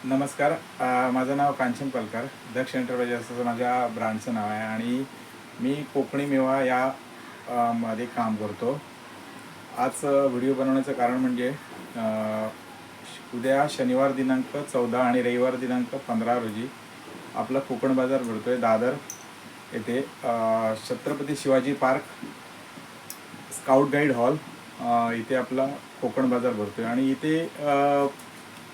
नमस्कार. माझं नाव कांचन पलकर. दक्ष एंटरप्राइजेस असं माझ्या ब्रँडचं नाव आहे आणि मी कोकणी मेवा या मध्ये काम करतो. आज व्हिडिओ बनवण्याचं कारण म्हणजे उद्या शनिवार दिनांक 14 आणि रविवार दिनांक 15 रोजी आपला कोकण बाजार भरतो आहे दादर येथे. Chhatrapati Shivaji park scout guide hall इथे आपला कोकण बाजार भरतो आहे आणि इथे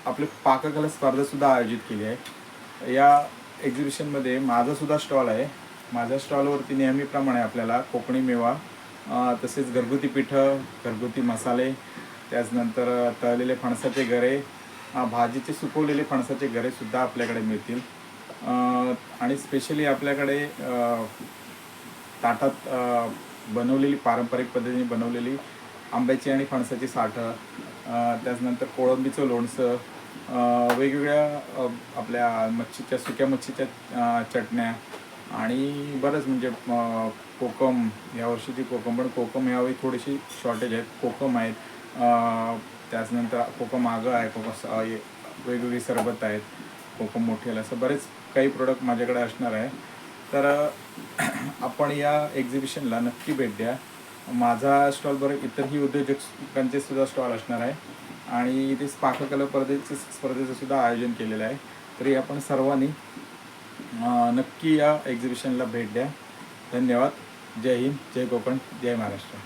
आपले पाककला स्पर्धासुद्धा आयोजित केली आहे. या एक्झिबिशनमध्ये माझासुद्धा स्टॉल आहे. माझ्या स्टॉलवरती नेहमीप्रमाणे आपल्याला कोकणी मेवा तसेच घरगुती पिठं, घरगुती मसाले, त्याचनंतर तळलेले फणसाचे गरे, भाजीचे सुकवलेले फणसाचे गरेसुद्धा आपल्याकडे मिळतील. आणि स्पेशली आपल्याकडे ताटात बनवलेली पारंपरिक पद्धतीने बनवलेली आंब्याची आणि फणसाची साठं, त्याचनंतर कोळंबीचं लोणचं, वेगवेगळ्या आपल्या मच्छीच्या सुक्या मच्छीच्या चटण्या आणि बरंच म्हणजे कोकम, यावर्षीची कोकम, पण कोकम यावेळी थोडीशी शॉर्टेज आहेत. कोकम आहेत, त्याचनंतर कोकम आगं आहे, कोकम वेगवेगळी सरबत आहेत, कोकम मोठेला, असं बरेच काही प्रोडक्ट माझ्याकडे असणार आहे. तर आपण या एक्झिबिशनला नक्की भेट द्या. माझा स्टॉल बरं इतरही उद्योजकांचे सुद्धा स्टॉल असणार आहे आणि इथे पाककला स्पर्धेचं सुद्धा आयोजन केलेलं आहे. तरी आपण सर्वांनी नक्की या एक्झिबिशनला भेट द्या. धन्यवाद. जय हिंद, जय कोकण, जय महाराष्ट्र.